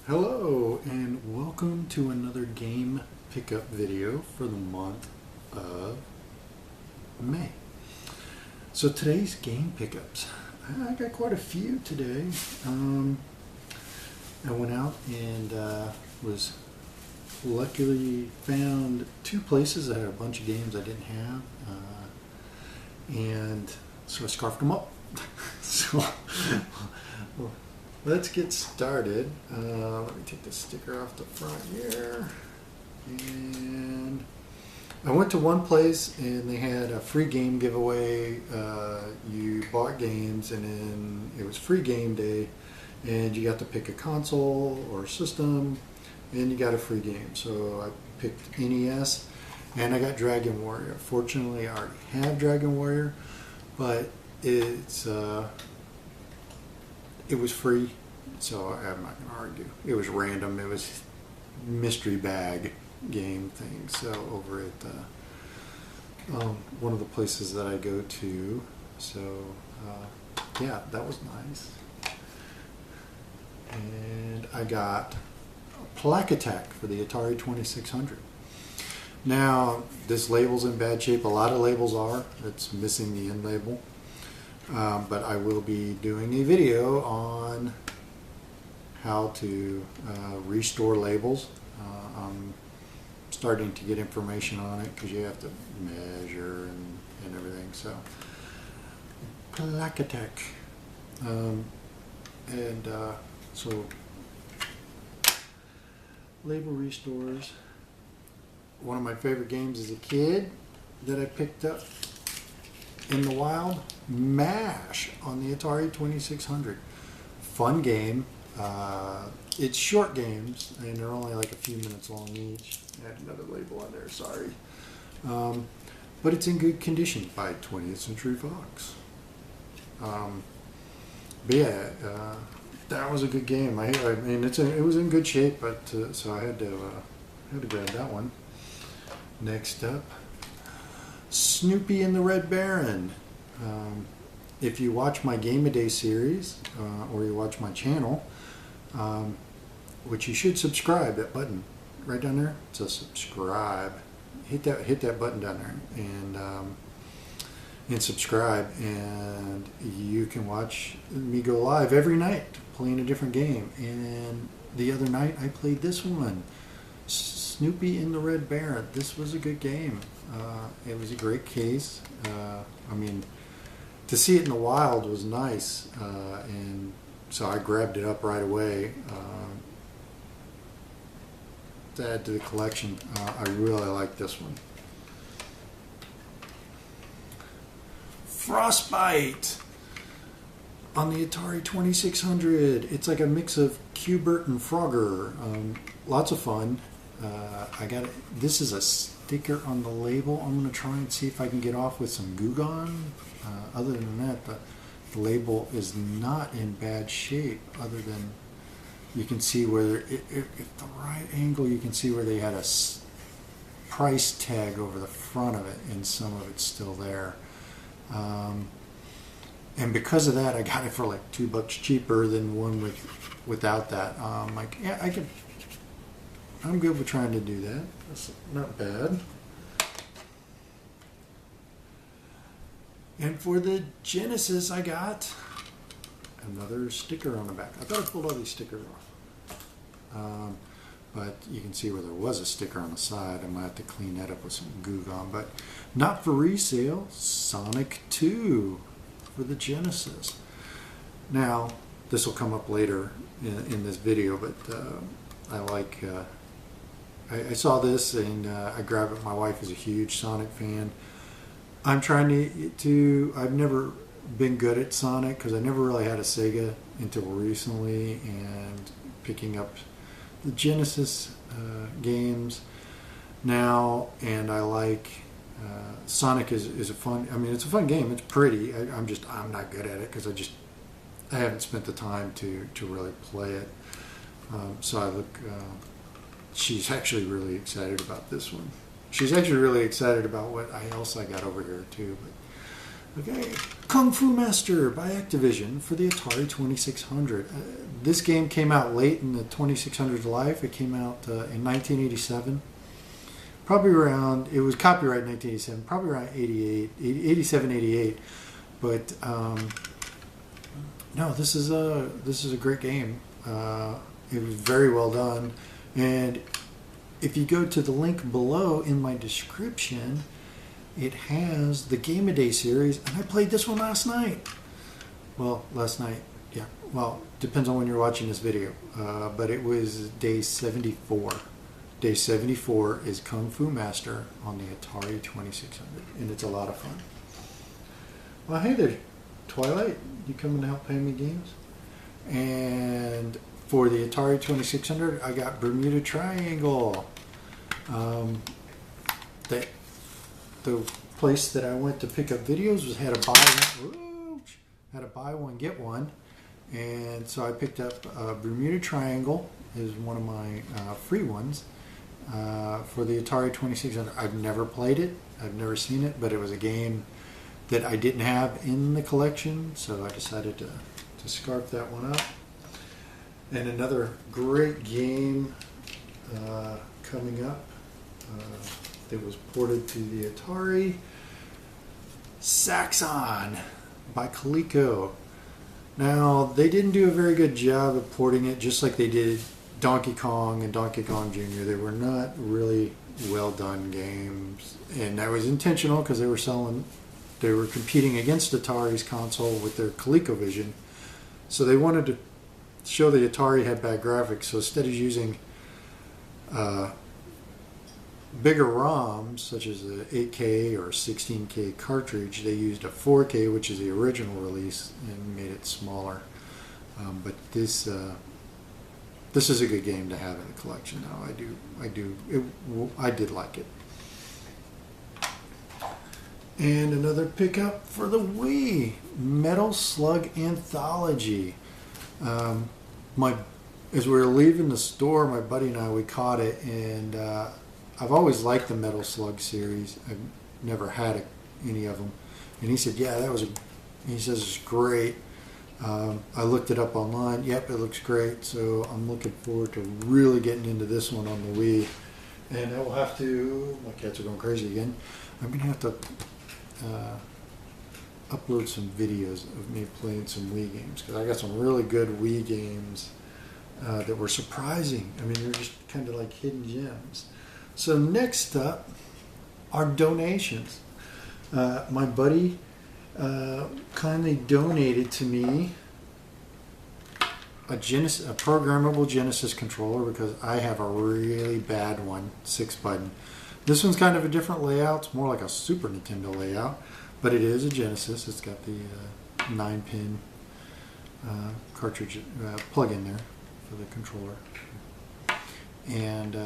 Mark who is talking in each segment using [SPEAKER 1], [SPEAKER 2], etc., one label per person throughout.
[SPEAKER 1] Hello and welcome to another game pickup video for the month of May. So today's game pickups, I got quite a few today. I went out and was luckily found two places that had a bunch of games I didn't have, and so I scarfed them up. So let's get started. Let me take the sticker off the front here. And I went to one place and they had a free game giveaway. You bought games and then it was free game day and you got to pick a console or system and you got a free game. So I picked NES and I got Dragon Warrior. Fortunately, I already have Dragon Warrior, but it was free, so I'm not going to argue. It was random. It was mystery bag game thing. So over at one of the places that I go to. So yeah, that was nice. And I got Plaque Attack for the Atari 2600. Now, this label's in bad shape. A lot of labels are. It's missing the end label. But I will be doing a video on how to restore labels. I'm starting to get information on it because you have to measure and everything. So, Plaque Attack. So, label restores. One of my favorite games as a kid that I picked up in the wild, M.A.S.H on the Atari 2600. Fun game. It's short games and they're only like a few minutes long each. I had another label on there, sorry. But it's in good condition by 20th Century Fox. But yeah, that was a good game. I mean, it was in good shape, but so I had to grab that one. Next up, Snoopy and the Red Baron. If you watch my Game a Day series or you watch my channel, which you should subscribe, that button right down there, it says subscribe. Hit that button down there and subscribe, and you can watch me go live every night playing a different game. And the other night I played this one, Snoopy and the Red Baron. This was a good game. It was a great case. I mean, to see it in the wild was nice, and so I grabbed it up right away to add to the collection. I really like this one. Frostbite on the Atari 2600. It's like a mix of Q*bert and Frogger. Lots of fun. I got it. This is a sticker on the label. I'm going to try and see if I can get off with some Goo Gone. Other than that, the label is not in bad shape. Other than you can see where, if the right angle, you can see where they had a price tag over the front of it, and some of it's still there. And because of that, I got it for like $2 cheaper than one without that. Like, yeah, I'm good with trying to do that. That's not bad. And for the Genesis, I got another sticker on the back. I thought I pulled all these stickers off. But you can see where there was a sticker on the side. I might have to clean that up with some Goo Gone. But not for resale, Sonic 2 for the Genesis. Now, this will come up later in this video, but I like... I saw this and I grabbed it. My wife is a huge Sonic fan. I'm trying to I've never been good at Sonic because I never really had a Sega until recently, and picking up the Genesis games now, and I like Sonic is a fun, I mean, it's a fun game. It's pretty. I'm not good at it because I haven't spent the time to really play it. So I look... she's actually really excited about this one. She's actually really excited about what else I got over here too. Okay, Kung Fu Master by Activision for the Atari 2600. This game came out late in the 2600's life. It came out in 1987. Probably around, it was copyright in 1987, probably around 87, 88. But no, this is a great game. It was very well done. And if you go to the link below in my description, it has the Game of Day series, and I played this one last night. Well, last night, yeah. Well, depends on when you're watching this video. But it was day 74. Day 74 is Kung Fu Master on the Atari 2600, and it's a lot of fun. Well, hey there, Twilight. You coming to help play me games? And for the Atari 2600, I got Bermuda Triangle. The place that I went to pick up videos had a buy one get one, and so I picked up Bermuda Triangle is one of my free ones for the Atari 2600. I've never played it, I've never seen it, but it was a game that I didn't have in the collection, so I decided to scarf that one up. And another great game coming up that was ported to the Atari, Saxon by Coleco. Now, they didn't do a very good job of porting it, just like they did Donkey Kong and Donkey Kong Jr. They were not really well done games, and that was intentional because they were competing against Atari's console with their ColecoVision, so they wanted to show the Atari had bad graphics. So instead of using bigger ROMs, such as a 8K or 16K cartridge, they used a 4K, which is the original release, and made it smaller. But this is a good game to have in the collection. Now, I did like it. And another pickup for the Wii, Metal Slug Anthology. As we were leaving the store, my buddy and we caught it, and I've always liked the Metal Slug series. I've never had any of them, and he said, "Yeah, he says it's great." I looked it up online. Yep, it looks great. So I'm looking forward to really getting into this one on the Wii, and I will have to. My cats are going crazy again. I'm gonna have to upload some videos of me playing some Wii games, because I got some really good Wii games that were surprising. I mean, they're just kind of like hidden gems. So next up are donations. My buddy kindly donated to me a programmable Genesis controller, because I have a really bad one, 6-button. This one's kind of a different layout. It's more like a Super Nintendo layout, but it is a Genesis. It's got the 9-pin cartridge plug in there for the controller. And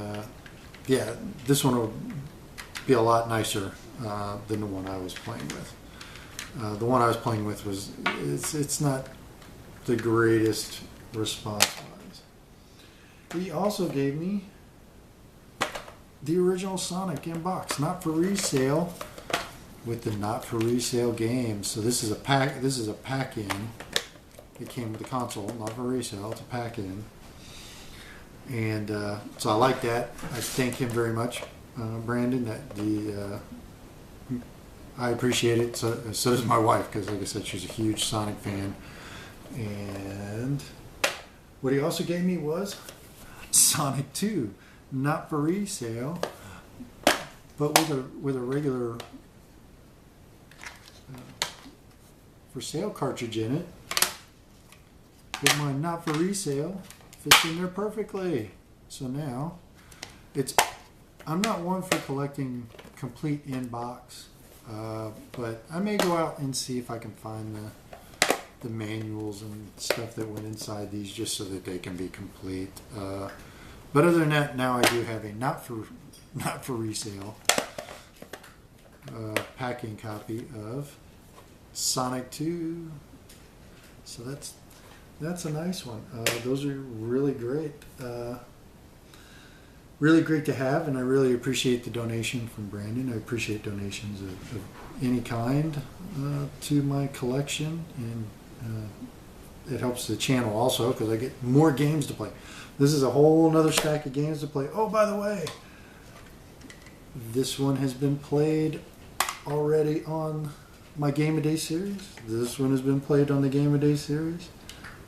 [SPEAKER 1] yeah, this one will be a lot nicer than the one I was playing with. The one I was playing with it's not the greatest response-wise. He also gave me the original Sonic in box, not for resale, with the not for resale games. So this is a pack. This is a pack-in. It came with the console, not for resale. It's a pack-in, and so I like that. I thank him very much, Brandon. I appreciate it. So does my wife, because, like I said, she's a huge Sonic fan. And what he also gave me was Sonic 2, not for resale, but with a regular for sale cartridge in it. With my not for resale, fits in there perfectly. So now I'm not one for collecting complete in-box, but I may go out and see if I can find the manuals and stuff that went inside these, just so that they can be complete. But other than that, now I do have a not for resale packing copy of Sonic 2. So that's a nice one. Those are really great. really great to have, and I really appreciate the donation from Brandon. I appreciate donations of any kind to my collection, and it helps the channel also because I get more games to play. This is a whole nother stack of games to play. Oh, by the way, this one has been played already on my Game of Day series. This one has been played on the Game of Day series.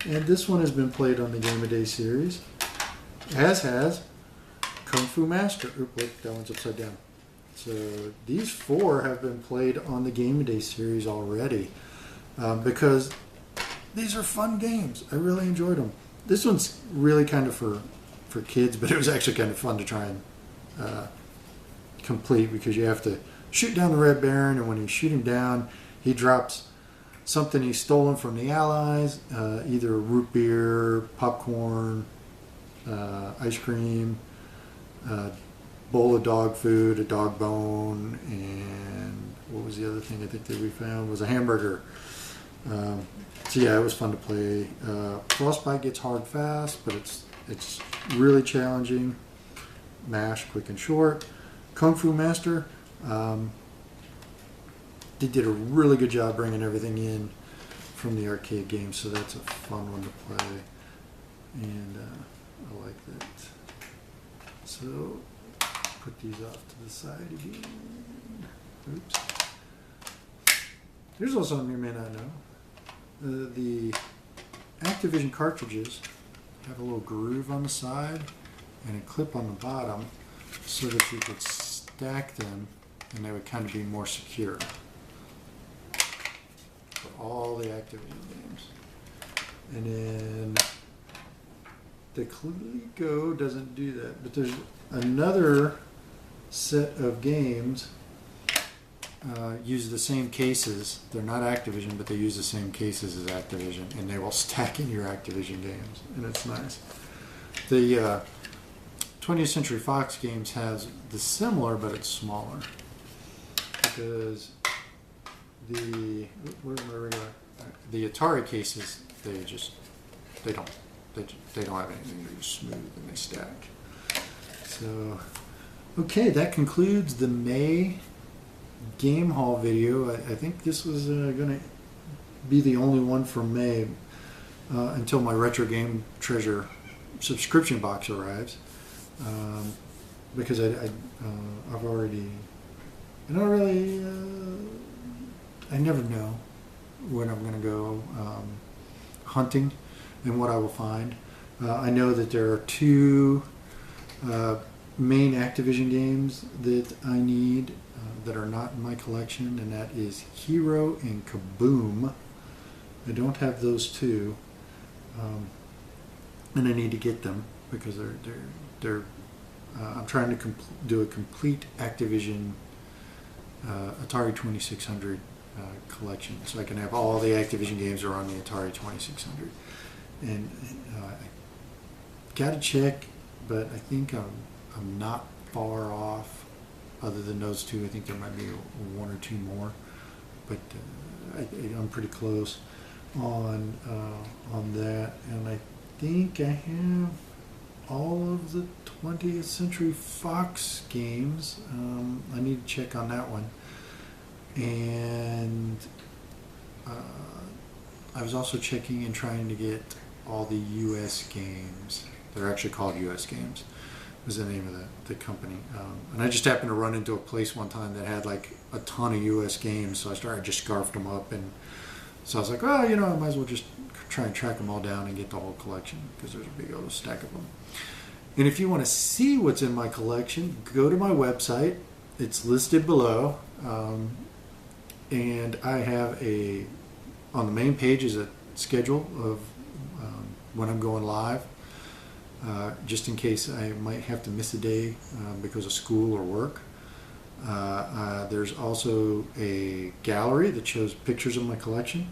[SPEAKER 1] And this one has been played on the Game of Day series. As has Kung Fu Master. Oop, wait, that one's upside down. So these 4 have been played on the Game of Day series already. Because these are fun games. I really enjoyed them. This one's really kind of for kids, but it was actually kind of fun to try and complete because you have to shoot down the Red Baron, and when you shoot him down, he drops something he's stolen from the Allies, either root beer, popcorn, ice cream, bowl of dog food, a dog bone, and what was the other thing I think that we found was a hamburger. So yeah, it was fun to play. Frostbite gets hard fast, but it's really challenging. M.A.S.H, quick and short. Kung Fu Master, they did a really good job bringing everything in from the arcade game, so that's a fun one to play, and I like that. So put these off to the side again. Oops. Here's also something you may not know. The Activision cartridges have a little groove on the side and a clip on the bottom so that you could stack them and they would kind of be more secure for all the Activision games. And then the Coleco doesn't do that, but there's another set of games use the same cases. They're not Activision, but they use the same cases as Activision, and they will stack in your Activision games, and it's nice. The 20th Century Fox games has the similar, but it's smaller because the Atari cases they don't have anything. They're just smooth and they stack. So okay, that concludes the May game haul video. I think this was going to be the only one for May until my Retro Game Treasure subscription box arrives, because I've already, I don't really, I never know when I'm going to go hunting and what I will find. I know that there are 2 main Activision games that I need that are not in my collection, and that is Hero and Kaboom. I don't have those 2, and I need to get them because they're I'm trying to do a complete Activision Atari 2600 collection, so I can have all the Activision games are on the Atari 2600. And I gotta check, but I think I'm not far off. Other than those 2, I think there might be 1 or 2 more, but I'm pretty close on that. And I think I have all of the 20th Century Fox games. I need to check on that one. And I was also checking and trying to get all the U.S. games. They're actually called U.S. games. Was the name of the company. And I just happened to run into a place one time that had like a ton of U.S. games, so I just scarfed them up, and so I was like, oh, I might as well just try and track them all down and get the whole collection, because there's a big old stack of them. And if you want to see what's in my collection, go to my website. It's listed below, and I have on the main page is a schedule of when I'm going live. Just in case I might have to miss a day because of school or work. There's also a gallery that shows pictures of my collection.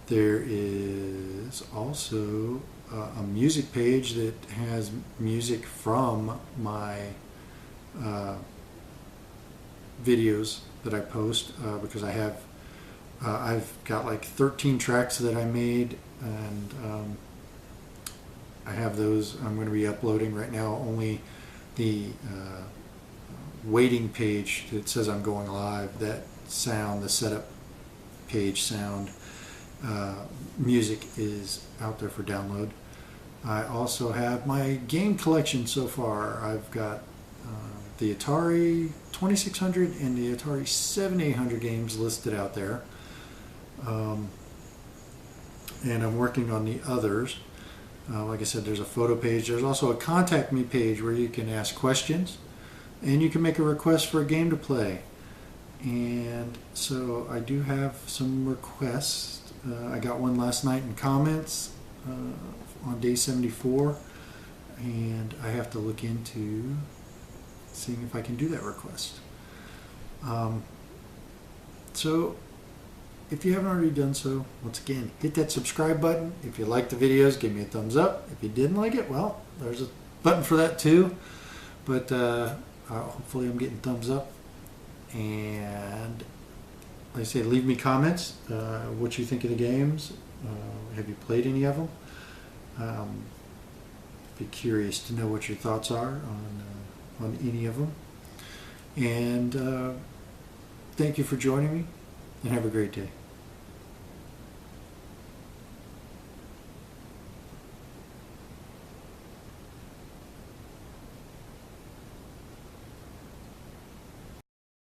[SPEAKER 1] There is also a music page that has music from my videos that I post, because I've got like 13 tracks that I made, and I have those I'm going to be uploading right now. Only the waiting page that says I'm going live, that sound, the setup page sound, music is out there for download. I also have my game collection so far. I've got the Atari 2600 and the Atari 7800 games listed out there. And I'm working on the others. Like I said, there's a photo page. There's also a contact me page where you can ask questions and you can make a request for a game to play. And so I do have some requests. I got one last night in comments on day 74, and I have to look into seeing if I can do that request. So if you haven't already done so, once again, hit that subscribe button. If you like the videos, give me a thumbs up. If you didn't like it, well, there's a button for that too. But hopefully I'm getting thumbs up. And like I say, leave me comments, what you think of the games. Have you played any of them? Be curious to know what your thoughts are on any of them. And thank you for joining me, and have a great day.